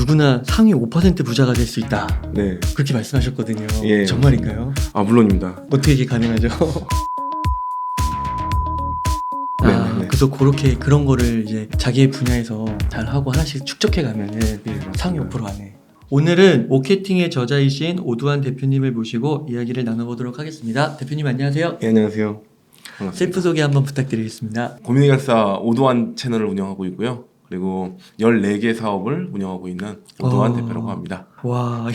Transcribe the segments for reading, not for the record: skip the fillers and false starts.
누구나 상위 5% 부자가 될 수 있다. 네. 그렇게 말씀하셨거든요. 예. 정말인가요? 아, 물론입니다. 어떻게 이게 가능하죠? 네네네. 그래서 그렇게 그런 거를 이제 자기의 분야에서 잘 하고 하나씩 축적해 가면은 상위 5% 안에. 오늘은 오케팅의 저자이신 오두환 대표님을 모시고 이야기를 나눠보도록 하겠습니다. 대표님 안녕하세요. 예, 안녕하세요. 반갑습니다. 셀프 소개 한번 부탁드리겠습니다. 고민해결사 오두환 채널을 운영하고 있고요. 그리고 14개 사업을 운영하고 있는 오두환 대표라고 합니다. 와,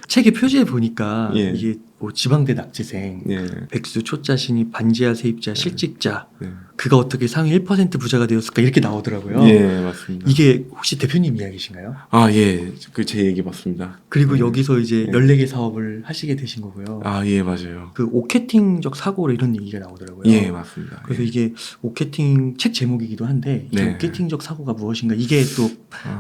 책의 표지에 보니까 예. 이게 뭐 지방대 납치생, 예. 백수, 초짜, 신입, 반지하 세입자, 실직자, 네. 그가 어떻게 상위 1% 부자가 되었을까 이렇게 나오더라고요. 예, 맞습니다. 이게 혹시 대표님 이야기신가요? 아, 예. 그 제 얘기 맞습니다. 그리고 여기서 이제 예. 14개 사업을 하시게 되신 거고요. 아, 예, 맞아요. 그 오케팅적 사고로 이런 얘기가 나오더라고요. 예, 맞습니다. 그래서 예. 이게 오케팅 책 제목이기도 한데 이게 네. 오케팅적 사고가 무엇인가 이게 또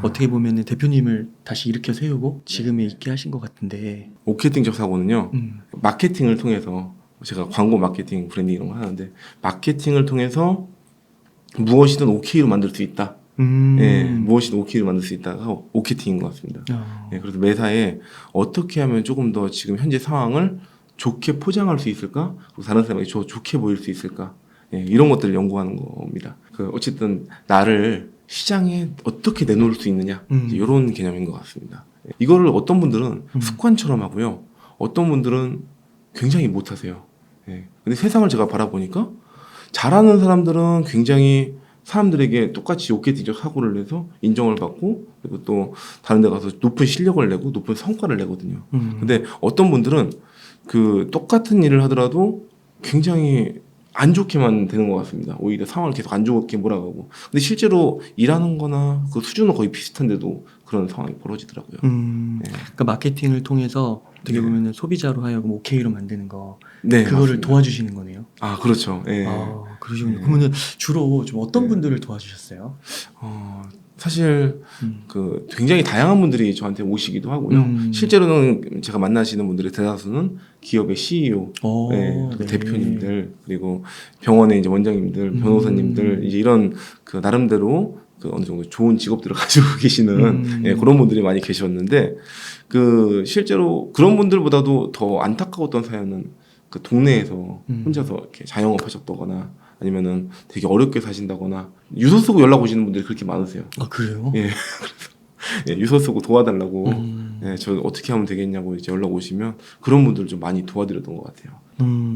어떻게 보면 대표님을 다시 일으켜 세우고 지금에 있게 하신 것 같은데 오케팅적 사고는요. 음. 마케팅을 통해서 제가 광고 마케팅, 브랜딩 이런 거 하는데 마케팅을 통해서 무엇이든 오케이로 만들 수 있다. 예, 무엇이든 오케이로 만들 수 있다가 오케팅인 것 같습니다. 예, 그래서 매사에 어떻게 하면 조금 더 지금 현재 상황을 좋게 포장할 수 있을까? 그리고 다른 사람에게 좋게 보일 수 있을까? 예, 이런 것들을 연구하는 겁니다. 그 어쨌든 나를 시장에 어떻게 내놓을 수 있느냐 이런 개념인 것 같습니다. 예, 이거를 어떤 분들은 습관처럼 하고요, 어떤 분들은 굉장히 못하세요. 예, 근데 세상을 제가 바라보니까 잘하는 사람들은 굉장히 사람들에게 똑같이 오케팅적 사고를 내서 인정을 받고 그리고 또 다른 데 가서 높은 실력을 내고 높은 성과를 내거든요. 근데 어떤 분들은 그 똑같은 일을 하더라도 굉장히 안 좋게만 되는 것 같습니다. 오히려 상황을 계속 안 좋게 몰아가고. 근데 실제로 일하는 거나 그 수준은 거의 비슷한데도 그런 상황이 벌어지더라고요. 네. 그러니까 마케팅을 통해서 어떻게 네. 보면 소비자로 하여금 오케이로 만드는 거 네, 그거를 맞습니다. 도와주시는 거네요. 아, 그렇죠. 예. 그러시군요. 네. 그러면 주로 좀 어떤 네. 분들을 도와주셨어요? 사실 그 굉장히 다양한 분들이 저한테 오시기도 하고요. 실제로는 제가 만나시는 분들의 대다수는 기업의 CEO, 네, 네. 대표님들, 그리고 병원의 이제 원장님들, 변호사님들, 이제 이런 그 나름대로 그 어느 정도 좋은 직업들을 가지고 계시는 예, 그런 분들이 많이 계셨는데 그 실제로 그런 분들보다도 더 안타까웠던 사연은 그 동네에서 혼자서 이렇게 자영업 하셨다거나 아니면은 되게 어렵게 사신다거나 유서 쓰고 연락 오시는 분들이 그렇게 많으세요. 아, 그래요? 예, 그래서 예, 유서 쓰고 도와달라고 예, 저 어떻게 하면 되겠냐고 이제 연락 오시면 그런 분들 좀 많이 도와드렸던 것 같아요.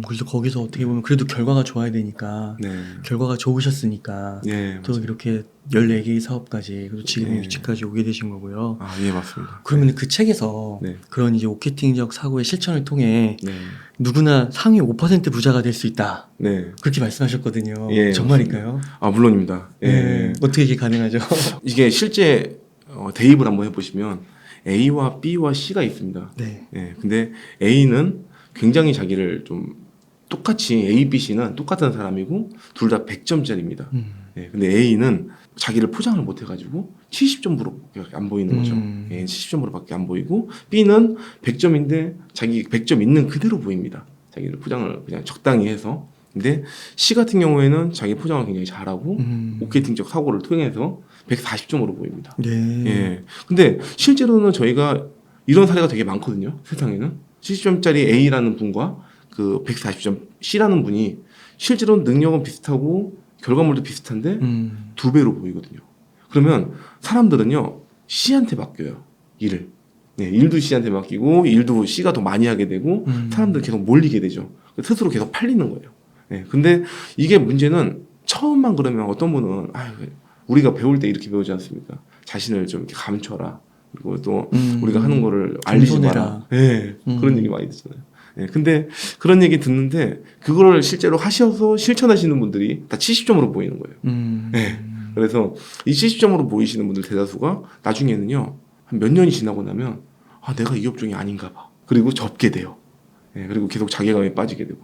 그래서 거기서 어떻게 보면 그래도 결과가 좋아야 되니까 네, 결과가 좋으셨으니까 예, 또 맞아요. 이렇게 14개의 사업까지 그리고 지금의 네. 위치까지 오게 되신 거고요. 아, 예, 맞습니다. 그러면 그 책에서 네. 그런 이제 오케팅적 사고의 실천을 통해 네, 누구나 상위 5% 부자가 될 수 있다. 네, 그렇게 말씀하셨거든요. 예, 정말인가요? 아, 물론입니다. 예. 어떻게 이게 가능하죠? 이게 실제 대입을 한번 해보시면 A와 B와 C가 있습니다. 네. 예, 근데 A는 굉장히 자기를 좀 똑같이 A, B, C는 똑같은 사람이고 둘 다 100점짜리입니다. 예, 근데 A는 자기를 포장을 못 해가지고 70점으로 안 보이는 거죠. 예, 70점으로밖에 안 보이고 B는 100점인데 자기 100점 있는 그대로 보입니다. 자기를 포장을 그냥 적당히 해서. 근데 C 같은 경우에는 자기 포장을 굉장히 잘하고 오케팅적 사고를 통해서 140점으로 보입니다. 네. 예. 근데 실제로는 저희가 이런 사례가 되게 많거든요. 세상에는 70점짜리 A라는 분과 그 140점 C라는 분이 실제로는 능력은 비슷하고 결과물도 비슷한데 2배로 보이거든요. 그러면 사람들은요 C한테 맡겨요, 일을. 네, 일도 C한테 맡기고 일도 C가 더 많이 하게 되고 사람들 계속 몰리게 되죠. 스스로 계속 팔리는 거예요. 네, 근데 이게 문제는 처음만 그러면 어떤 분은 우리가 배울 때 이렇게 배우지 않습니까? 자신을 좀 이렇게 감춰라. 그리고 또 우리가 하는 거를 알리지 마라. 네, 그런 얘기 많이 듣잖아요. 네, 근데 그런 얘기 듣는데 그거를 실제로 하셔서 실천하시는 분들이 다 70점으로 보이는 거예요. 네, 그래서 이 70점으로 보이시는 분들 대다수가 나중에는요 한 몇 년이 지나고 나면 내가 이 업종이 아닌가 봐. 그리고 접게 돼요. 네, 그리고 계속 자괴감에 빠지게 되고.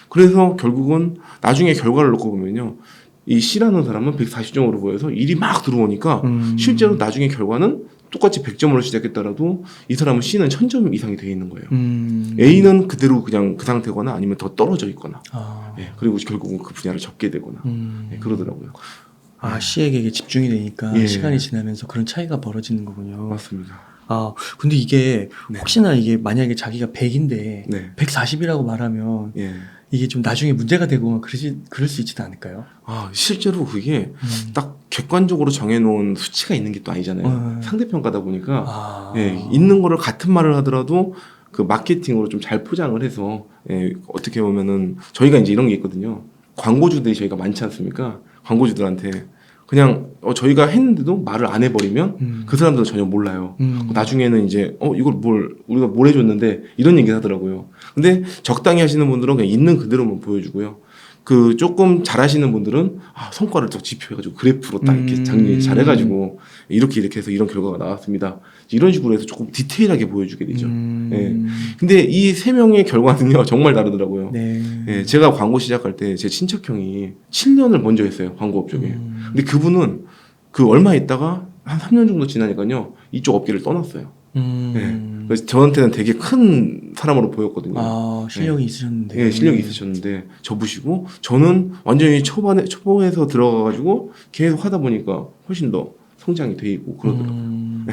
그래서 결국은 나중에 결과를 놓고 보면요. 이 C라는 사람은 140점으로 보여서 일이 막 들어오니까 실제로 나중에 결과는 똑같이 100점으로 시작했더라도 이 사람은 C는 1000점 이상이 되어 있는 거예요. A는 그대로 그냥 그 상태거나 아니면 더 떨어져 있거나. 예, 그리고 결국은 그 분야를 접게 되거나. 예, 그러더라고요. 아, 시에게 집중이 되니까 예. 시간이 지나면서 그런 차이가 벌어지는 거군요. 맞습니다. 아, 근데 이게 네. 혹시나 이게 만약에 자기가 100인데 네. 140이라고 말하면 예. 이게 좀 나중에 문제가 되고 그럴 수 있지도 않을까요? 아, 실제로 그게 음. 딱 객관적으로 정해놓은 수치가 있는 게 또 아니잖아요. 상대평가다 보니까 아. 예, 있는 거를 같은 말을 하더라도 그 마케팅으로 좀 잘 포장을 해서 예, 어떻게 보면은 저희가 이제 이런 게 있거든요. 광고주들이 저희가 많지 않습니까? 광고주들한테 그냥 저희가 했는데도 말을 안 해버리면 그 사람들은 전혀 몰라요. 나중에는 이제 이걸 우리가 뭘 해줬는데 이런 얘기를 하더라고요. 근데 적당히 하시는 분들은 그냥 있는 그대로만 보여주고요. 그 조금 잘하시는 분들은 성과를 딱 지표해가지고 그래프로 딱 이렇게 장렬히 잘해가지고 이렇게 해서 이런 결과가 나왔습니다. 이런 식으로 해서 조금 디테일하게 보여주게 되죠. 예. 근데 이 세 명의 결과는요 정말 다르더라고요. 네. 예, 제가 광고 시작할 때 제 친척형이 7년을 먼저 했어요 광고 업종에. 근데 그분은 그 얼마 있다가 한 3년 정도 지나니까요 이쪽 업계를 떠났어요. 예. 그래서 저한테는 되게 큰 사람으로 보였거든요. 아, 실력이 있으셨는데. 예, 실력이 있으셨는데 접으시고 저는 완전히 초보에서 들어가가지고 계속 하다 보니까 훨씬 더 성장이 돼 있고 그러더라고요.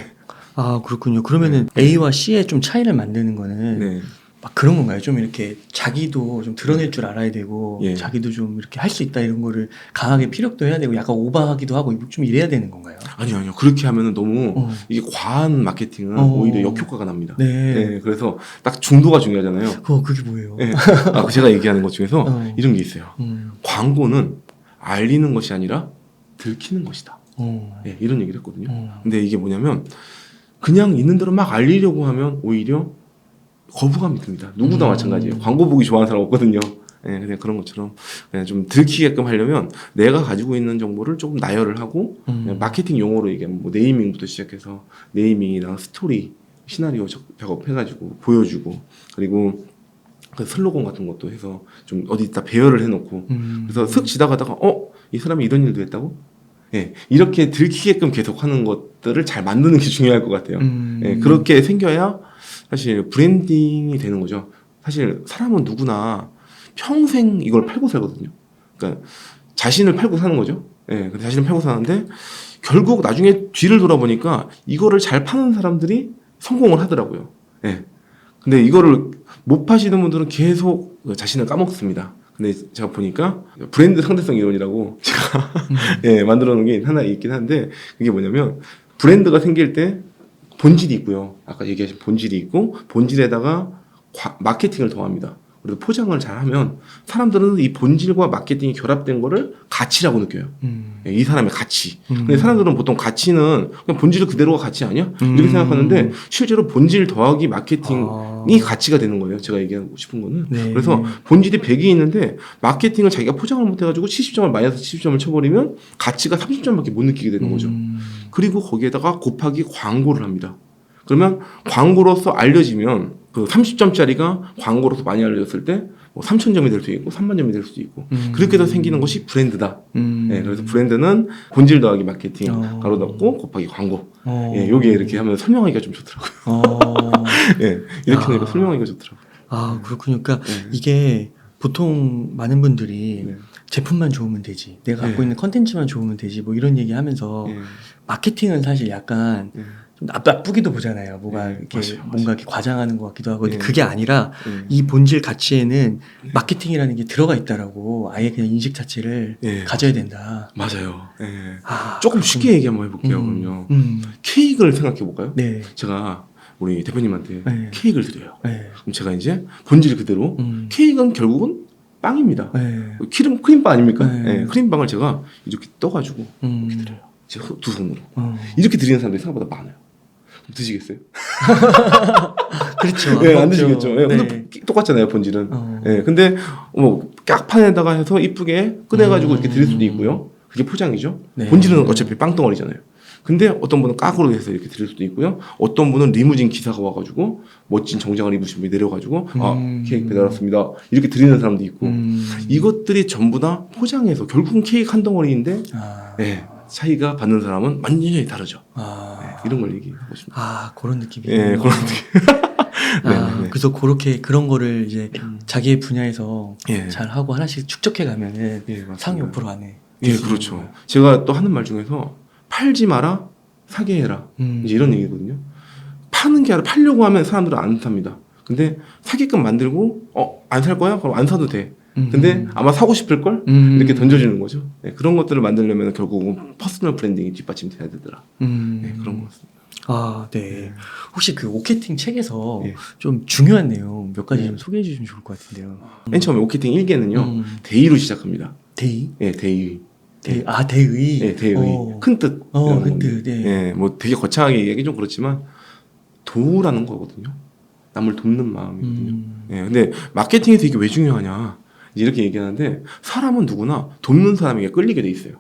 아, 그렇군요. 그러면은 A와 C의 좀 차이를 만드는 거는 네. 막 그런 건가요? 좀 이렇게 자기도 좀 드러낼 줄 알아야 되고 예. 자기도 좀 이렇게 할 수 있다 이런 거를 강하게 피력도 해야 되고 약간 오버하기도 하고 좀 이래야 되는 건가요? 아니요. 그렇게 하면은 너무 이게 과한 마케팅은 오히려 역효과가 납니다. 네. 예, 그래서 딱 중도가 중요하잖아요. 그게 뭐예요? 예. 제가 얘기하는 것 중에서 이런 게 있어요. 광고는 알리는 것이 아니라 들키는 것이다. 예, 이런 얘기를 했거든요. 근데 이게 뭐냐면 그냥 있는 대로 막 알리려고 하면 오히려 거부감이 듭니다. 누구나 마찬가지예요. 광고 보기 좋아하는 사람 없거든요. 예, 그냥 그런 것처럼 그냥 좀 들키게끔 하려면 내가 가지고 있는 정보를 조금 나열을 하고 그냥 마케팅 용어로 얘기하면 뭐 네이밍부터 시작해서 네이밍이랑 스토리, 시나리오 작업해가지고 보여주고 그리고 그 슬로건 같은 것도 해서 좀 어디다 배열을 해놓고 그래서 슥 지나가다가 이 사람이 이런 일도 했다고? 예, 이렇게 들키게끔 계속 하는 것들을 잘 만드는 게 중요할 것 같아요. 예, 그렇게 생겨야 사실 브랜딩이 되는 거죠. 사실 사람은 누구나 평생 이걸 팔고 살거든요. 그러니까 자신을 팔고 사는 거죠. 예, 자신을 팔고 사는데 결국 나중에 뒤를 돌아보니까 이거를 잘 파는 사람들이 성공을 하더라고요. 예. 근데 이거를 못 파시는 분들은 계속 자신을 까먹습니다. 근데 제가 보니까 브랜드 상대성 이론이라고 제가 예, 만들어 놓은 게 하나 있긴 한데 그게 뭐냐면 브랜드가 생길 때 본질이 있고요. 아까 얘기하신 본질이 있고 본질에다가 마케팅을 더합니다. 그래서 포장을 잘하면 사람들은 이 본질과 마케팅이 결합된 거를 가치라고 느껴요. 이 사람의 가치. 근데 사람들은 보통 가치는 그냥 본질 그대로가 가치 아니야? 이렇게 생각하는데 실제로 본질 더하기 마케팅이 가치가 되는 거예요. 제가 얘기하고 싶은 거는. 네. 그래서 본질이 100이 있는데 마케팅을 자기가 포장을 못해가지고 70점을 마이너스 70점을 쳐버리면 가치가 30점밖에 못 느끼게 되는 거죠. 그리고 거기에다가 곱하기 광고를 합니다. 그러면 광고로서 알려지면 그 30점짜리가 광고로서 많이 알려졌을 때 뭐 3,000점이 될 수도 있고 30,000점이 될 수도 있고 그렇게 해서 생기는 것이 브랜드다. 예, 그래서 브랜드는 본질 더하기 마케팅 가로 닫고 곱하기 광고. 예, 요게 이렇게 하면 설명하기가 좀 좋더라고요. 예, 이렇게 하니까 설명하기가 좋더라고요. 아, 그렇군요. 그러니까 이게 보통 많은 분들이 네. 제품만 좋으면 되지, 내가 갖고 네. 있는 컨텐츠만 좋으면 되지, 뭐 이런 얘기 하면서 예, 마케팅은 사실 약간 예, 좀 나쁘기도 보잖아요. 뭐가 네, 이렇게 맞아요, 뭔가 이렇게 과장하는 것 같기도 하고. 근데 네. 그게 아니라 예. 이 본질 가치에는 마케팅이라는 게 들어가 있다라고 아예 그냥 인식 자체를 예. 가져야 된다. 맞아요. 예. 아, 조금 쉽게 얘기 한번 해볼게요. 그럼요. 케이크를 생각해 볼까요? 네. 제가 우리 대표님한테 네. 케이크를 드려요. 네. 그럼 제가 이제 본질 그대로 케이크는 결국은 빵입니다. 네. 크림빵 아닙니까? 네. 예, 크림빵을 제가 이렇게 떠가지고 이렇게 드려요. 제가 두 손으로 이렇게 드리는 사람들이 생각보다 많아요. 그럼 드시겠어요? 그렇죠. 예, 먹죠. 안 드시겠죠. 예, 네. 근데 똑같잖아요, 본질은. 예, 근데 뭐 깍판에다가 해서 이쁘게 꺼내가지고 이렇게 드릴 수도 있고요. 그게 포장이죠. 네. 본질은 어차피 빵덩어리잖아요. 근데 어떤 분은 깍으로 해서 이렇게 드릴 수도 있고요. 어떤 분은 리무진 기사가 와가지고 멋진 정장을 입으신 분이 내려가지고 케이크 배달 왔습니다. 이렇게 드리는 사람도 있고 이것들이 전부 다 포장해서 결국은 케이크 한 덩어리인데 예, 차이가 받는 사람은 완전히 다르죠. 예, 이런 걸 얘기하고 싶습니다. 아, 그런 느낌이에요. 예, 그런 느낌. 네. 그래서 그런 거를 이제 자기의 분야에서 예. 잘 하고 하나씩 축적해 가면은 예, 맞습니다. 상위 5% 안에 예, 그렇죠. 제가 또 하는 말 중에서 팔지 마라, 사게 해라. 이제 이런 얘기거든요. 파는 게 아니라 팔려고 하면 사람들은 안 삽니다. 근데 사게끔 만들고 안 살 거야? 그럼 안 사도 돼. 근데 아마 사고 싶을 걸 이렇게 던져주는 거죠. 네, 그런 것들을 만들려면 결국은 퍼스널 브랜딩이 뒷받침돼야 되더라. 네, 그런 것 같습니다. 아, 네. 혹시 그 오케팅 책에서 예. 좀 중요한 내용 몇 가지 예. 좀 소개해 주시면 좋을 것 같은데요. 맨 처음에 오케팅 1개는요. 대의로 시작합니다. 대의? 예, 대의. 대의. 아, 대의. 예, 대의. 큰 뜻. 큰 뜻. 네. 예, 뭐 되게 거창하게 얘기하기 좀 그렇지만 도우라는 거거든요. 남을 돕는 마음이거든요. 예, 근데 마케팅에서 이게 왜 중요하냐? 이제 이렇게 얘기하는데 사람은 누구나 돕는 사람에게 끌리게 돼 있어요.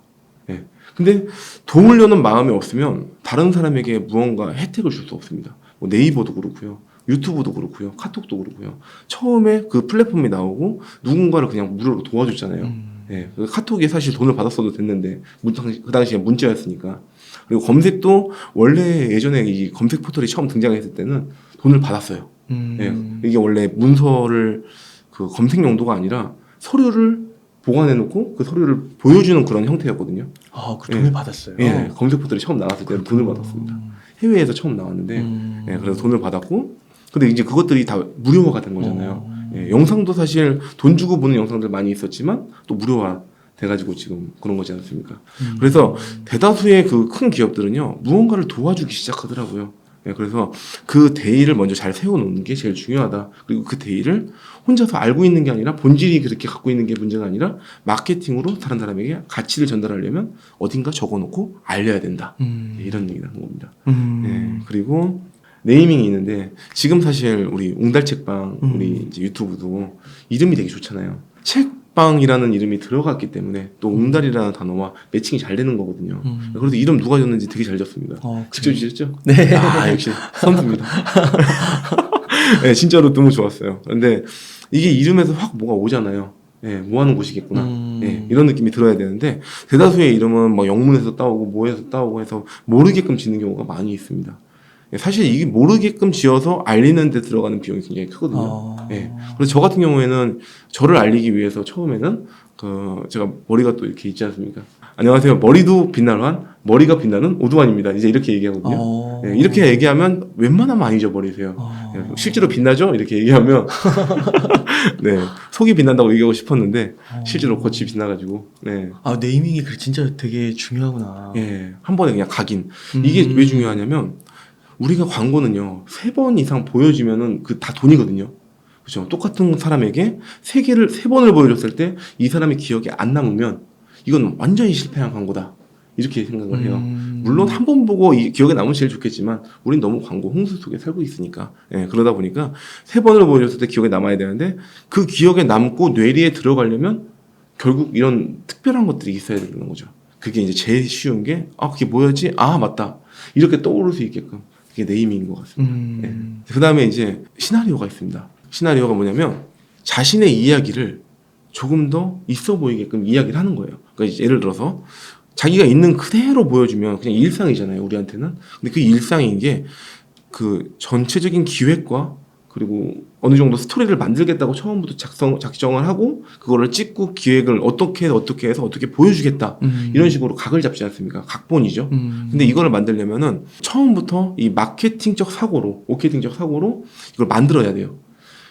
예. 근데 도우려는 마음이 없으면 다른 사람에게 무언가 혜택을 줄 수 없습니다. 뭐 네이버도 그렇고요. 유튜브도 그렇고요. 카톡도 그렇고요. 처음에 그 플랫폼이 나오고 누군가를 그냥 무료로 도와줬잖아요. 예. 그 카톡에 사실 돈을 받았어도 됐는데 그 당시에 문자였으니까. 그리고 검색도 원래 예전에 이 검색 포털이 처음 등장했을 때는 돈을 받았어요. 예. 이게 원래 문서를 그 검색 용도가 아니라 서류를 보관해놓고 그 서류를 보여주는 그런 형태였거든요. 아, 그 돈을 예. 받았어요. 예, 검색 포털이 처음 나왔을 때는 돈을 받았습니다. 해외에서 처음 나왔는데, 예, 그래서 돈을 받았고, 근데 이제 그것들이 다 무료화가 된 거잖아요. 예, 영상도 사실 돈 주고 보는 영상들 많이 있었지만 또 무료화 돼가지고 지금 그런 거지 않습니까? 그래서 대다수의 그 큰 기업들은요 무언가를 도와주기 시작하더라고요. 예, 그래서 그 대의를 먼저 잘 세워놓는 게 제일 중요하다. 그리고 그 대의를 혼자서 알고 있는 게 아니라 본질이 그렇게 갖고 있는 게 문제가 아니라 마케팅으로 다른 사람에게 가치를 전달하려면 어딘가 적어놓고 알려야 된다. 예, 이런 얘기를 하는 겁니다. 예, 그리고 네이밍이 있는데 지금 사실 우리 웅달책방 우리 이제 유튜브도 이름이 되게 좋잖아요. 책방이라는 이름이 들어갔기 때문에 또 웅달이라는 단어와 매칭이 잘 되는 거거든요. 그래서 이름 누가 줬는지 되게 잘 졌습니다. 직접 지었죠? 네. 아, 역시 선수입니다. 네, 진짜로 너무 좋았어요. 근데 이게 이름에서 확 뭐가 오잖아요. 예, 뭐 하는 곳이겠구나. 예, 이런 느낌이 들어야 되는데 대다수의 이름은 뭐 영문에서 따오고 뭐에서 따오고 해서 모르게끔 짓는 경우가 많이 있습니다. 예, 사실 이게 모르게끔 지어서 알리는 데 들어가는 비용이 굉장히 크거든요. 예. 그래서 저 같은 경우에는 저를 알리기 위해서 처음에는 제가 머리가 또 이렇게 있지 않습니까? 안녕하세요. 머리도 빛나는 머리가 빛나는 오두환입니다. 이제 이렇게 얘기하거든요. 예, 이렇게 얘기하면 웬만하면 안 잊어버리세요. 예, 실제로 빛나죠? 이렇게 얘기하면 네, 속이 빛난다고 얘기하고 싶었는데 실제로 겉이 빛나가지고 네. 아, 네이밍이 진짜 되게 중요하구나. 예, 한 번에 그냥 각인. 이게 왜 중요하냐면 우리가 광고는요 3번 이상 보여주면은 그 다 돈이거든요. 그렇죠? 똑같은 사람에게 3번을 보여줬을 때 이 사람의 기억에 안 남으면 이건 완전히 실패한 광고다. 이렇게 생각을 해요. 물론 한 번 보고 이 기억에 남으면 제일 좋겠지만 우린 너무 광고 홍수 속에 살고 있으니까 예, 그러다 보니까 3번을 보여줬을 때 기억에 남아야 되는데 그 기억에 남고 뇌리에 들어가려면 결국 이런 특별한 것들이 있어야 되는 거죠. 그게 이제 제일 쉬운 게 그게 뭐였지? 아, 맞다. 이렇게 떠오를 수 있게끔 그게 네이밍인 것 같습니다. 예. 그 다음에 이제 시나리오가 있습니다. 시나리오가 뭐냐면 자신의 이야기를 조금 더 있어 보이게끔 이야기를 하는 거예요. 그러니까 예를 들어서 자기가 있는 그대로 보여주면 그냥 일상이잖아요, 우리한테는. 근데 그 일상인 게 그 전체적인 기획과 그리고 어느 정도 스토리를 만들겠다고 처음부터 작정을 하고 그거를 찍고 기획을 어떻게 해서 어떻게 보여주겠다 이런 식으로 각을 잡지 않습니까? 각본이죠. 근데 이거를 만들려면은 처음부터 이 마케팅적 사고로 오케팅적 사고로 이걸 만들어야 돼요.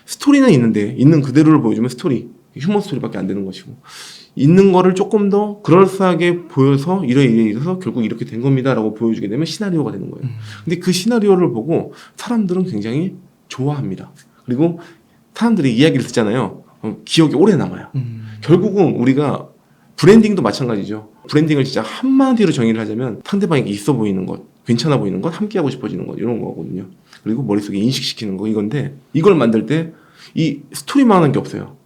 스토리는 있는데 있는 그대로를 보여주면 스토리 휴먼 스토리밖에 안 되는 것이고 있는 거를 조금 더 그럴싸하게 보여서 이래서 결국 이렇게 된 겁니다라고 보여주게 되면 시나리오가 되는 거예요. 근데 그 시나리오를 보고 사람들은 굉장히 좋아합니다. 그리고 사람들이 이야기를 듣잖아요. 기억이 오래 남아요. 결국은 우리가 브랜딩도 마찬가지죠. 브랜딩을 진짜 한마디로 정의를 하자면 상대방에게 있어 보이는 것, 괜찮아 보이는 것, 함께하고 싶어지는 것 이런 거거든요. 그리고 머릿속에 인식시키는 거 이건데 이걸 만들 때 이 스토리만 하는 게 없어요.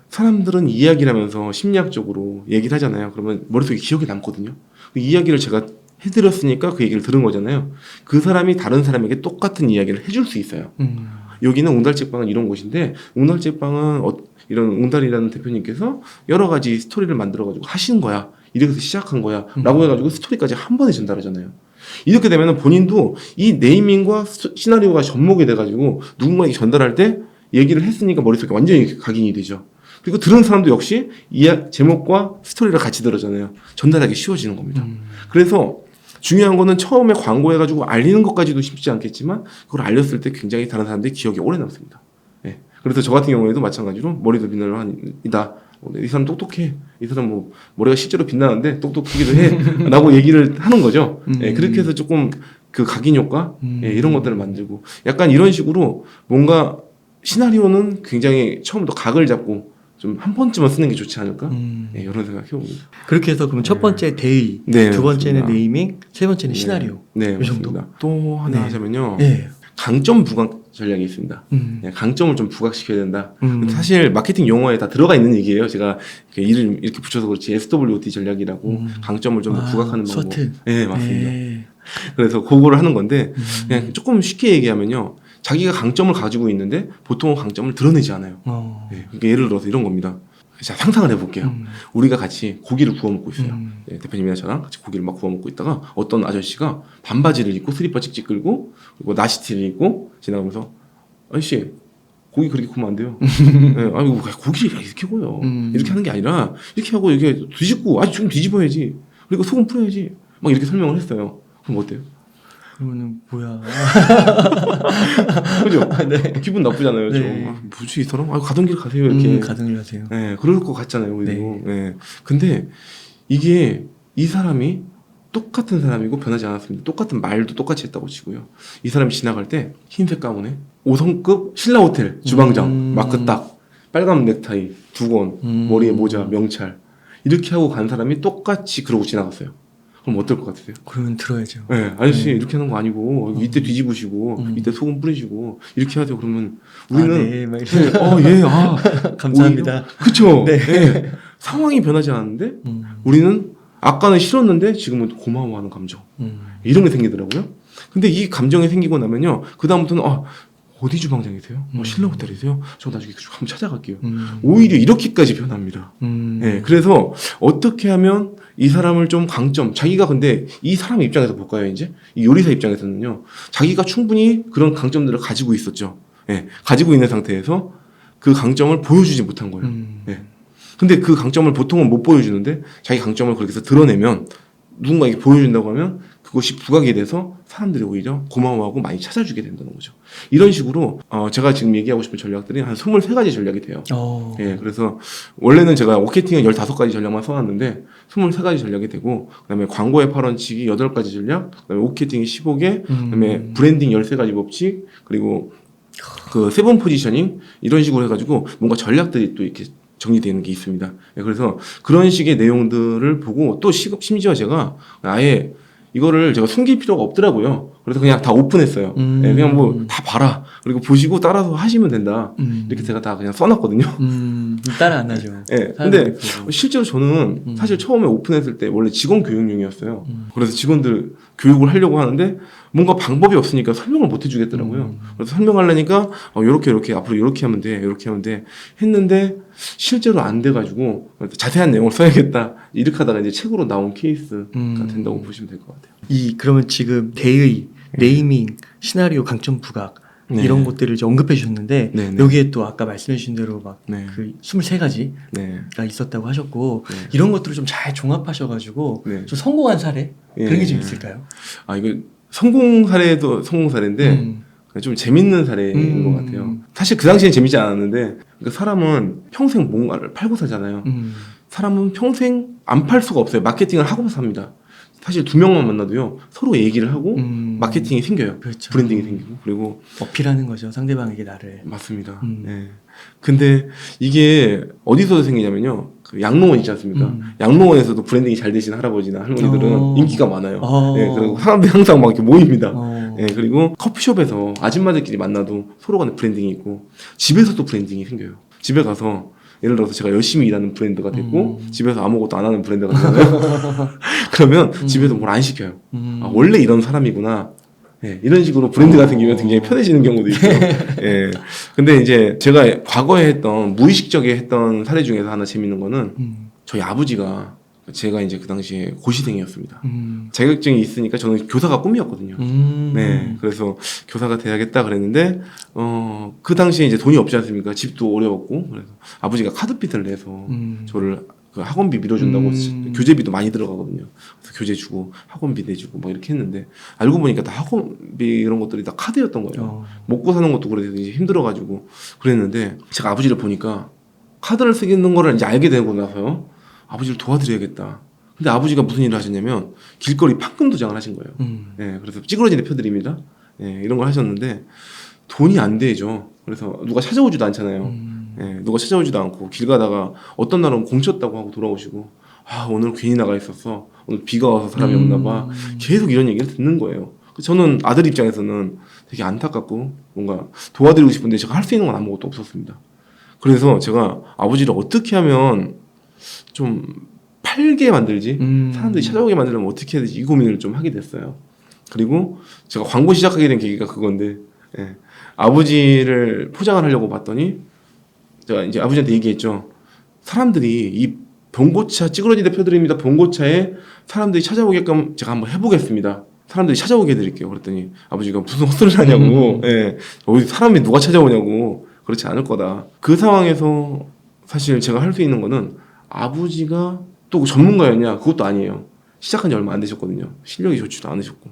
사람들은 이야기를 하면서 심리학적으로 얘기를 하잖아요. 그러면 머릿속에 기억이 남거든요. 그 이야기를 제가 해드렸으니까 그 얘기를 들은 거잖아요. 그 사람이 다른 사람에게 똑같은 이야기를 해줄 수 있어요. 여기는 웅달책방은 이런 곳인데 웅달책방은 이런 웅달이라는 대표님께서 여러 가지 스토리를 만들어가지고 하신 거야. 이렇게 해서 시작한 거야. 라고 해가지고 스토리까지 한 번에 전달하잖아요. 이렇게 되면 본인도 이 네이밍과 시나리오가 접목이 돼가지고 누군가에게 전달할 때 얘기를 했으니까 머릿속에 완전히 각인이 되죠. 그리고 들은 사람도 역시 제목과 스토리를 같이 들었잖아요. 전달하기 쉬워지는 겁니다. 그래서 중요한 거는 처음에 광고해가지고 알리는 것까지도 쉽지 않겠지만 그걸 알렸을 때 굉장히 다른 사람들이 기억에 오래 남습니다. 예. 그래서 저 같은 경우에도 마찬가지로 머리도 빛나는 한이다. 이 사람 똑똑해. 이 사람 뭐 머리가 실제로 빛나는데 똑똑하기도 해. 라고 얘기를 하는 거죠. 예. 그렇게 해서 조금 그 각인 효과 예, 이런 것들을 만들고 약간 이런 식으로 뭔가 시나리오는 굉장히 처음부터 각을 잡고 좀 한 번쯤은 쓰는 게 좋지 않을까? 예, 이런 생각 해봅니다. 그렇게 해서 그럼 첫 번째 대의, 네, 두 번째는 맞습니다. 네이밍, 세 번째는 시나리오. 네, 이 정도. 맞습니다. 또 하나 네. 하자면요. 예. 강점 부각 전략이 있습니다. 예, 강점을 좀 부각시켜야 된다. 음. 사실 마케팅 용어에 다 들어가 있는 얘기예요. 제가 이름 이렇게 붙여서 그렇지 SWOT 전략이라고 강점을 좀 더 부각하는 방법. 스와트. 네, 맞습니다. 예. 그래서 그거를 하는 건데 그냥 조금 쉽게 얘기하면요. 자기가 강점을 가지고 있는데 보통은 강점을 드러내지 않아요. 예, 그러니까 예를 들어서 이런 겁니다. 자, 상상을 해볼게요. 우리가 같이 고기를 구워 먹고 있어요. 예, 대표님이랑 저랑 같이 고기를 막 구워 먹고 있다가 어떤 아저씨가 반바지를 입고 스리퍼 찍찍 끌고 그리고 나시티를 입고 지나가면서 아저씨 고기 그렇게 구우면 안 돼요. 예, 아니 고기 이렇게 구워요. 이렇게 하는 게 아니라 이렇게 하고 이렇게 뒤집고 아주 좀 뒤집어야지. 그리고 소금 뿌려야지. 막 이렇게 설명을 했어요. 그럼 어때요? 그러면은 뭐야? 그죠? 네. 기분 나쁘잖아요. 좀. 네. 아, 뭐지 이 사람? 아, 가던 길 가세요. 이렇게. 가등을 하세요. 예, 그럴 것 같잖아요. 우리도. 예. 근데 이게 이 사람이 똑같은 사람이고 변하지 않았습니다. 똑같은 말도 똑같이 했다고 치고요. 이 사람이 지나갈 때 흰색 가문에 5성급 신라 호텔 주방장 마크 딱 빨간 넥타이 두건 머리에 모자 명찰 이렇게 하고 간 사람이 똑같이 그러고 지나갔어요. 그럼 어떨 것 같으세요? 그러면 들어야죠. 네, 아저씨 이렇게 하는 거 아니고 이때 뒤집으시고 이때 소금 뿌리시고 이렇게 하세요. 그러면 우리는 네, 막 예, 감사합니다. 그쵸? 네. 예. 상황이 변하지 않았는데 우리는 아까는 싫었는데 지금은 고마워하는 감정 이런 게 생기더라고요. 근데 이 감정이 생기고 나면요 그 다음부터는 어디 주방장이세요? 신라 호텔이세요? 저 나중에 한번 찾아갈게요. 오히려 이렇게까지 변합니다. 예, 그래서 어떻게 하면 이 사람을 좀 강점, 자기가 근데 이 사람 입장에서 볼까요, 이제? 이 요리사 입장에서는요, 자기가 충분히 그런 강점들을 가지고 있었죠. 예, 가지고 있는 상태에서 그 강점을 보여주지 못한 거예요. 예. 근데 그 강점을 보통은 못 보여주는데, 자기 강점을 그렇게 해서 드러내면, 누군가에게 보여준다고 하면, 그것이 부각이 돼서 사람들이 오히려 고마워하고 많이 찾아주게 된다는 거죠. 이런 식으로, 제가 지금 얘기하고 싶은 전략들이 한 23가지 전략이 돼요. 예, 그래서, 원래는 제가 마케팅은 15가지 전략만 써놨는데, 23가지 전략이 되고, 그 다음에 광고의 파런치기 8가지 전략, 그 다음에 마케팅 15개, 그 다음에 브랜딩 13가지 법칙, 그리고 그 세븐 포지셔닝, 이런 식으로 해가지고, 뭔가 전략들이 또 이렇게 정리되는 게 있습니다. 예, 그래서 그런 식의 내용들을 보고, 또 심지어 제가 아예 이거를 제가 숨길 필요가 없더라고요. 그래서 그냥 다 오픈했어요. 예, 그냥 뭐 다 봐라. 그리고 보시고 따라서 하시면 된다. 이렇게 제가 다 그냥 써놨거든요. 따라 안 하죠. 예, 근데 실제로 저는 사실 처음에 오픈했을 때 원래 직원 교육용이었어요. 그래서 직원들 교육을 하려고 하는데 뭔가 방법이 없으니까 설명을 못 해주겠더라고요. 그래서 설명하려니까 요렇게 앞으로 요렇게 하면 돼, 요렇게 하면 돼 했는데 실제로 안 돼가지고 자세한 내용을 써야겠다 이렇게 하다가 이제 책으로 나온 케이스가 된다고 보시면 될 것 같아요. 그러면 지금 대의, 네이밍, 시나리오, 강점 부각 네. 이런 것들을 이제 언급해 주셨는데 네, 네. 여기에 또 아까 말씀해 주신 대로 막 네. 그 23가지가 네. 있었다고 하셨고 네. 이런 것들을 좀 잘 종합하셔가지고 네. 좀 성공한 사례 예. 그런 게 좀 있을까요? 이거 성공 사례도 성공 사례인데 좀 재밌는 사례인 것 같아요. 사실 그 당시엔 재밌지 않았는데 그러니까 사람은 평생 뭔가를 팔고 살잖아요. 사람은 평생 안 팔 수가 없어요. 마케팅을 하고 삽니다. 사실 2명만 만나도요 서로 얘기를 하고 마케팅이 생겨요. 그렇죠. 브랜딩이 생기고 그리고 어필하는 거죠. 상대방에게 나를. 맞습니다. 네. 근데 이게 어디서 생기냐면요. 그 양로원 있지 않습니까? 양로원에서도 브랜딩이 잘 되신 할아버지나 할머니들은 인기가 많아요. 네, 그리고 사람들이 항상 막 이렇게 모입니다. 네, 그리고 커피숍에서 아줌마들끼리 만나도 서로 간에 브랜딩이 있고 집에서도 브랜딩이 생겨요. 집에 가서 예를 들어서 제가 열심히 일하는 브랜드가 됐고 집에서 아무것도 안 하는 브랜드가 되잖아요. 그러면 집에서 뭘 안 시켜요. 원래 이런 사람이구나. 예, 이런 식으로 브랜드가 생기면 굉장히 편해지는 경우도 있고요. 예. 근데 이제 제가 과거에 했던 무의식적에 했던 사례 중에서 하나 재밌는 거는 저희 아버지가 제가 이제 그 당시에 고시생이었습니다. 자격증이 있으니까 저는 교사가 꿈이었거든요. 네, 그래서 교사가 돼야겠다 그랬는데 그 당시에 이제 돈이 없지 않습니까? 집도 어려웠고 그래서 아버지가 카드빚을 내서 저를 그 학원비 밀어준다고 교재비도 많이 들어가거든요. 그래서 교재 주고 학원비 내주고 막 이렇게 했는데 알고 보니까 다 학원비 이런 것들이 다 카드였던 거예요. 먹고 사는 것도 그래서 이제 힘들어가지고 그랬는데 제가 아버지를 보니까 카드를 쓰는 거를 이제 알게 되고 나서요. 아버지를 도와드려야겠다. 근데 아버지가 무슨 일을 하셨냐면 길거리 판금 도장을 하신 거예요. 예, 그래서 찌그러진 대표드립니다. 예, 이런 걸 하셨는데 돈이 안 되죠. 그래서 누가 찾아오지도 않잖아요. 예, 누가 찾아오지도 않고 길 가다가 어떤 날은 공쳤다고 하고 돌아오시고 아 오늘 괜히 나가 있었어. 오늘 비가 와서 사람이 없나 봐. 계속 이런 얘기를 듣는 거예요. 저는 아들 입장에서는 되게 안타깝고 뭔가 도와드리고 싶은데 제가 할 수 있는 건 아무것도 없었습니다. 그래서 제가 아버지를 어떻게 하면 좀 팔게 만들지 사람들이 찾아오게 만들려면 어떻게 해야 되지 이 고민을 좀 하게 됐어요. 그리고 제가 광고 시작하게 된 계기가 그건데 예. 아버지를 포장을 하려고 봤더니 제가 이제 아버지한테 얘기했죠. 사람들이 이 봉고차 찌그러진 대표들입니다. 봉고차에 사람들이 찾아오게끔 제가 한번 해보겠습니다. 사람들이 찾아오게 해드릴게요. 그랬더니 아버지가 무슨 헛소리를 하냐고 예. 어디 사람이 누가 찾아오냐고 그렇지 않을 거다. 그 상황에서 사실 제가 할 수 있는 거는 아버지가 또 전문가였냐 그것도 아니에요. 시작한 지 얼마 안 되셨거든요. 실력이 좋지도 않으셨고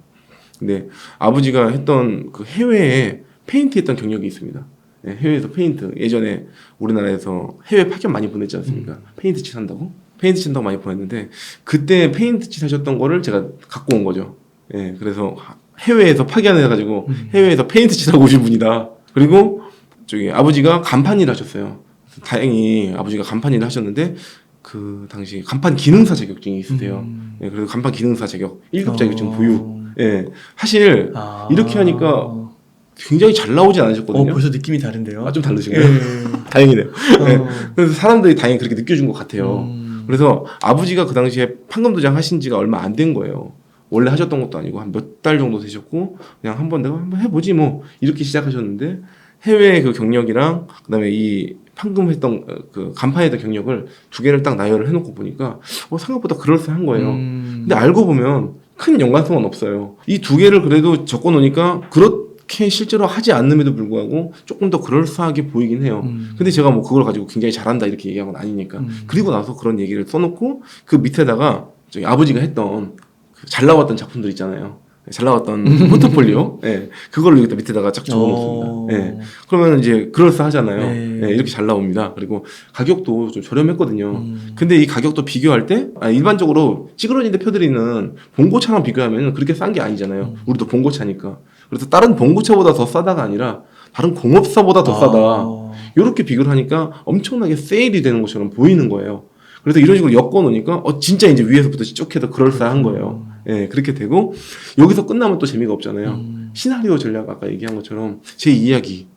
근데 아버지가 했던 그 해외에 페인트 했던 경력이 있습니다. 네, 해외에서 페인트 예전에 우리나라에서 해외 파견 많이 보냈지 않습니까? 페인트 칠한다고? 페인트 칠한다고 많이 보냈는데 그때 페인트 칠 하셨던 거를 제가 갖고 온 거죠. 예, 그래서 해외에서 파견해가지고 해외에서 페인트 칠하고 오신 분이다. 그리고 저기 아버지가 간판 일을 하셨어요. 다행히 아버지가 간판 일을 하셨는데 그 당시 간판 기능사 자격증이 있으세요. 예, 그래서 간판 기능사 자격 1급 자격증 보유. 예, 사실 이렇게 하니까 굉장히 잘 나오지 않으셨거든요. 벌써 느낌이 다른데요? 아, 좀 다르신가요? 예. 다행이네요. 예, 그래서 사람들이 다행히 그렇게 느껴준 것 같아요. 그래서 아버지가 그 당시에 판금도장 하신 지가 얼마 안 된 거예요. 원래 하셨던 것도 아니고 한 몇 달 정도 되셨고 그냥 내가 한번 해보지 뭐 이렇게 시작하셨는데 해외 그 경력이랑 그다음에 이 판금했던 그 간판했던 경력을 두 개를 딱 나열을 해놓고 보니까 생각보다 그럴싸한 거예요. 근데 알고 보면 큰 연관성은 없어요. 이 두 개를 그래도 적어놓으니까 그렇게 실제로 하지 않음에도 불구하고 조금 더 그럴싸하게 보이긴 해요. 근데 제가 뭐 그걸 가지고 굉장히 잘한다 이렇게 얘기한 건 아니니까. 그리고 나서 그런 얘기를 써놓고 그 밑에다가 저기 아버지가 했던 그 잘 나왔던 작품들 있잖아요. 잘 나왔던 포트폴리오, 예, 그걸로 여기다 밑에다가 쫙 적어놓습니다. 예, 그러면 이제 그럴싸하잖아요. 예, 이렇게 잘 나옵니다. 그리고 가격도 좀 저렴했거든요. 근데 이 가격도 비교할 때 일반적으로 찌그러진 대표들이는 봉고차랑 비교하면 그렇게 싼 게 아니잖아요. 우리도 봉고차니까. 그래서 다른 봉고차보다 더 싸다가 아니라 다른 공업사보다 더 싸다. 이렇게 비교를 하니까 엄청나게 세일이 되는 것처럼 보이는 거예요. 그래서 이런 식으로 엮어놓으니까 진짜 이제 위에서부터 쭉 해도 그럴싸한 거예요. 예, 그렇게 되고 여기서 끝나면 또 재미가 없잖아요. 시나리오 전략 아까 얘기한 것처럼 제 이야기.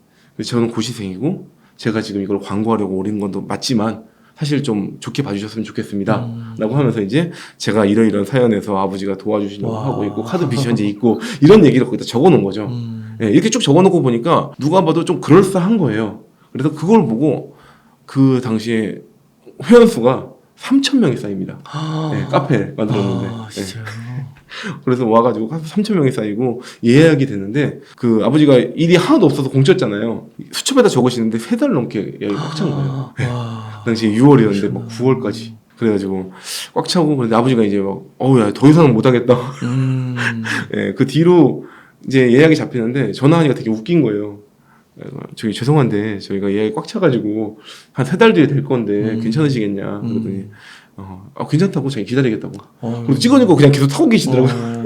저는 고시생이고 제가 지금 이걸 광고하려고 오린 것도 맞지만 사실 좀 좋게 봐주셨으면 좋겠습니다. 라고 하면서 이제 제가 이런 사연에서 아버지가 도와주시려고 하고 있고 카드 빚이 현재 있고 이런 얘기를 거기다 적어놓은 거죠. 예, 이렇게 쭉 적어놓고 보니까 누가 봐도 좀 그럴싸한 거예요. 그래서 그걸 보고 그 당시에 회원수가 3,000명이 쌓입니다. 네, 카페 만들었는데. 진짜요? 네. 그래서 와가지고 3,000명이 쌓이고 예약이 됐는데 그 아버지가 일이 하나도 없어서 공쳤잖아요. 수첩에다 적으시는데 3달 넘게 예약이 꽉 찬 거예요. 네. 그 당시에 6월이었는데 막 9월까지. 그래가지고 꽉 차고 그런데 아버지가 이제 막 야, 더 이상은 못하겠다. 네, 그 뒤로 이제 예약이 잡히는데 전화하니까 되게 웃긴 거예요. 저기 죄송한데 저희가 예약이 꽉 차가지고 한 3달 뒤에 될 건데 괜찮으시겠냐 그러더니 괜찮다고 자기 기다리겠다고 그리고 찍어놓고 그냥 계속 타고 계시더라고요.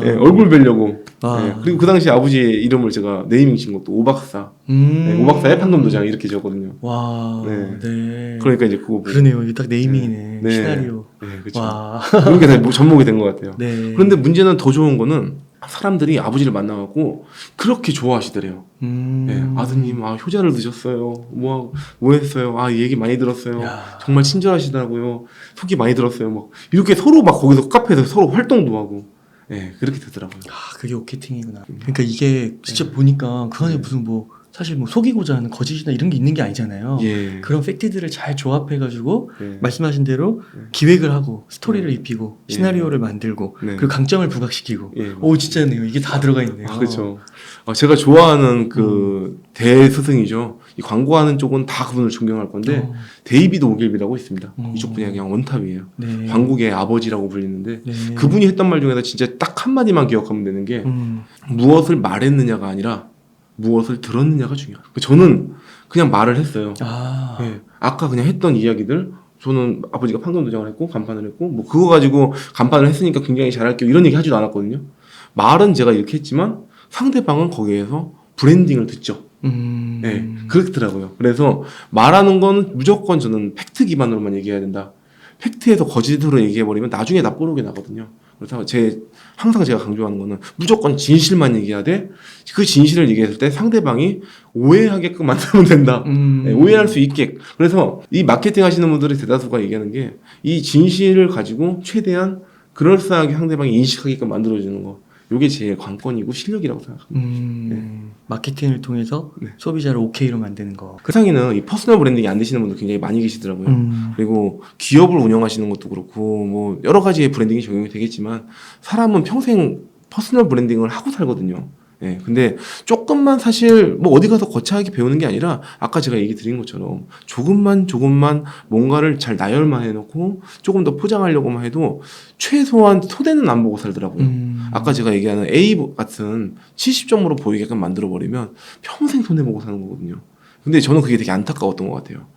네, 얼굴 뵈려고. 네, 그리고 그 당시 아버지의 이름을 제가 네이밍 친 것도 오박사. 네, 오박사의 판금도장 이렇게 지었거든요. 와, 네. 그러니까 이제 그거 보고. 그러네요. 이게 딱 네이밍이네. 네. 시나리오. 네, 그렇죠. 그런 게 다 접목이 된 것 같아요. 네. 그런데 문제는 더 좋은 거는 사람들이 아버지를 만나갖고 그렇게 좋아하시더래요. 네, 아드님, 효자를 드셨어요. 뭐 했어요? 이 얘기 많이 들었어요. 야. 정말 친절하시더라고요. 속이 많이 들었어요. 막 이렇게 서로 막 거기서 카페에서 서로 활동도 하고, 네, 그렇게 되더라고요. 그게 오케팅이구나. 그러니까 이게 진짜 보니까 그 안에 무슨 뭐 사실 뭐 속이고자 하는 거짓이나 이런 게 있는 게 아니잖아요. 예. 그런 팩트들을 잘 조합해가지고 네. 말씀하신 대로 네. 기획을 하고 스토리를 입히고 예. 시나리오를 만들고 네. 그리고 강점을 부각시키고 예. 오 진짜네요. 이게 다 들어가 있네요. 그렇죠. 제가 좋아하는 그 대스승이죠. 이 광고하는 쪽은 다 그분을 존경할 건데 어, 데이비드 오길비라고 있습니다. 어. 이쪽 분야 그냥 원탑이에요. 네. 광고계의 아버지라고 불리는데 네. 그분이 했던 말 중에서 진짜 딱 한마디만 기억하면 되는 게 무엇을 말했느냐가 아니라 무엇을 들었느냐가 중요해요. 저는 그냥 말을 했어요. 아, 예. 아까 그냥 했던 이야기들 저는 아버지가 판금 도장을 했고 간판을 했고 뭐 그거 가지고 간판을 했으니까 굉장히 잘할게요 이런 얘기 하지도 않았거든요. 말은 제가 이렇게 했지만 상대방은 거기에서 브랜딩을 듣죠. 예, 그렇더라고요. 그래서 말하는 건 무조건 저는 팩트 기반으로만 얘기해야 된다. 팩트에서 거짓으로 얘기해버리면 나중에 다 뽀록이 나거든요. 그래서 항상 제가 강조하는 거는 무조건 진실만 얘기해야 돼. 그 진실을 얘기했을 때 상대방이 오해하게끔 만들면 된다. 네, 오해할 수 있게. 그래서 이 마케팅 하시는 분들의 대다수가 얘기하는 게 이 진실을 가지고 최대한 그럴싸하게 상대방이 인식하게끔 만들어주는 거. 이게 제일 관건이고 실력이라고 생각합니다. 마케팅을 통해서 네. 소비자를 오케이로 만드는 거. 세상에는 이 퍼스널 브랜딩이 안 되시는 분들 굉장히 많이 계시더라고요. 그리고 기업을 운영하시는 것도 그렇고 뭐 여러 가지의 브랜딩이 적용이 되겠지만 사람은 평생 퍼스널 브랜딩을 하고 살거든요. 예, 근데 조금만 사실 뭐 어디 가서 거창하게 배우는 게 아니라 아까 제가 얘기 드린 것처럼 조금만 뭔가를 잘 나열만 해놓고 조금 더 포장하려고만 해도 최소한 손해는 안 보고 살더라고요. 아까 제가 얘기하는 A 같은 70점으로 보이게끔 만들어버리면 평생 손해보고 사는 거거든요. 근데 저는 그게 되게 안타까웠던 것 같아요.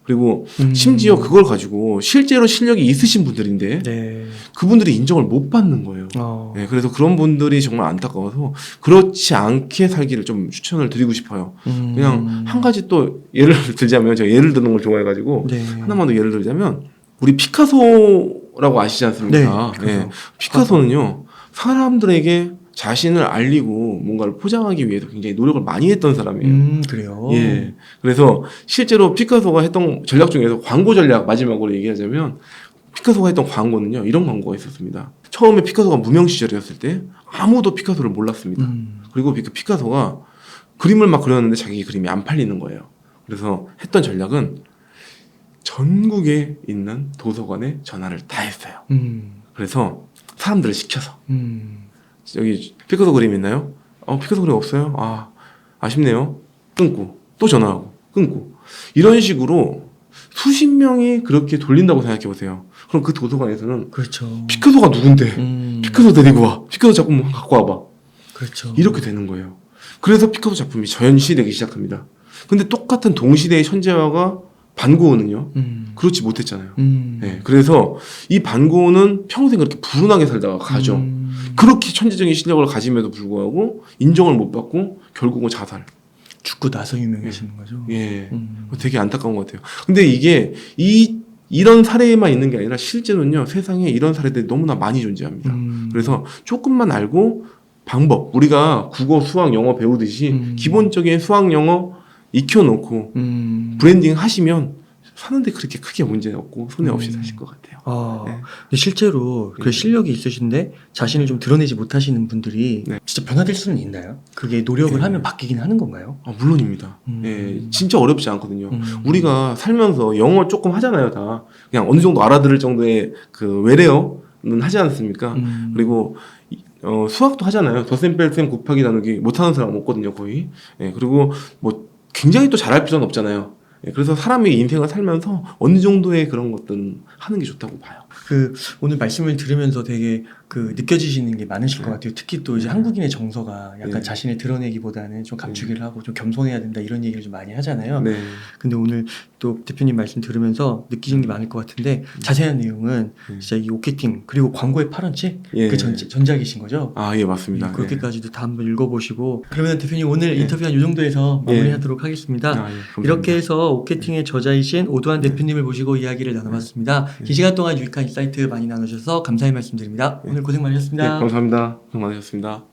그리고 심지어 그걸 가지고 실제로 실력이 있으신 분들인데 네. 그분들이 인정을 못 받는 거예요. 네, 그래서 그런 분들이 정말 안타까워서 그렇지 않게 살기를 좀 추천을 드리고 싶어요. 그냥 한 가지 또 예를 들자면 제가 예를 드는 걸 좋아해가지고 네. 하나만 더 예를 들자면 우리 피카소라고 아시지 않습니까? 네, 피카소. 네, 피카소는요 사람들에게 자신을 알리고 뭔가를 포장하기 위해서 굉장히 노력을 많이 했던 사람이에요. 그래요. 예. 그래서 실제로 피카소가 했던 전략 중에서 광고 전략 마지막으로 얘기하자면 피카소가 했던 광고는요 이런 광고가 있었습니다. 처음에 피카소가 무명 시절이었을 때 아무도 피카소를 몰랐습니다. 그리고 그 피카소가 그림을 막 그렸는데 자기 그림이 안 팔리는 거예요. 그래서 했던 전략은 전국에 있는 도서관에 전화를 다 했어요. 그래서 사람들을 시켜서 여기 피카소 그림 있나요? 피카소 그림 없어요? 아쉽네요. 끊고 또 전화하고 끊고 이런 식으로 수십 명이 그렇게 돌린다고 생각해 보세요. 그럼 그 도서관에서는 그렇죠. 피카소가 누군데? 피카소 데리고 와. 피카소 작품 갖고 와봐. 그렇죠. 이렇게 되는 거예요. 그래서 피카소 작품이 전시되기 시작합니다. 근데 똑같은 동시대의 천재화가 반고은은요. 그렇지 못했잖아요. 네, 그래서 이 반고은은 평생 그렇게 불운하게 살다가 가죠. 그렇게 천재적인 실력을 가짐에도 불구하고 인정을 못 받고 결국은 자살. 죽고 나서 유명해지는 거죠. 예, 되게 안타까운 것 같아요. 근데 이게 이런 사례만 있는 게 아니라 실제로는요 세상에 이런 사례들이 너무나 많이 존재합니다. 그래서 조금만 알고 방법 우리가 국어, 수학, 영어 배우듯이 기본적인 수학, 영어 익혀놓고 브랜딩 하시면 사는데 그렇게 크게 문제 없고 손해 없이 사실 것 같아요. 네. 근데 실제로 그 실력이 있으신데 자신을 좀 드러내지 못하시는 분들이 네. 진짜 변화될 수는 있나요? 그게 노력을 네. 하면 바뀌긴 하는 건가요? 물론입니다. 예, 진짜 어렵지 않거든요. 우리가 살면서 영어 조금 하잖아요, 다. 그냥 어느 정도 알아들을 정도의 그 외래어는 하지 않습니까? 그리고 수학도 하잖아요. 덧셈, 뺄셈, 곱하기, 나누기 못하는 사람 없거든요, 거의. 예, 그리고 뭐 굉장히 또 잘할 필요는 없잖아요. 예, 그래서 사람이 인생을 살면서 어느 정도의 그런 것들은 하는 게 좋다고 봐요. 그 오늘 말씀을 들으면서 되게 그 느껴지시는 게 많으실 것 같아요. 특히 또 이제 한국인의 정서가 약간 네. 자신을 드러내기보다는 좀 감추기를 하고 좀 겸손해야 된다 이런 얘기를 좀 많이 하잖아요. 네. 근데 오늘 또 대표님 말씀 들으면서 느끼신 게 많을 것 같은데 자세한 내용은 진짜 이 오케팅 그리고 광고의 파란책 예. 그 전작이신 거죠? 예, 맞습니다. 그렇게까지도 다 한번 읽어보시고 그러면 대표님 오늘 인터뷰 한 이 정도에서 마무리하도록 하겠습니다. 예, 감사합니다. 이렇게 해서 오케팅의 저자이신 오두환 대표님을 모시고 이야기를 나눠봤습니다. 긴 시간 동안 유익한 인사이트 많이 나누셔서 감사의 말씀드립니다. 오늘 고생 많으셨습니다. 감사합니다. 고생 많으셨습니다.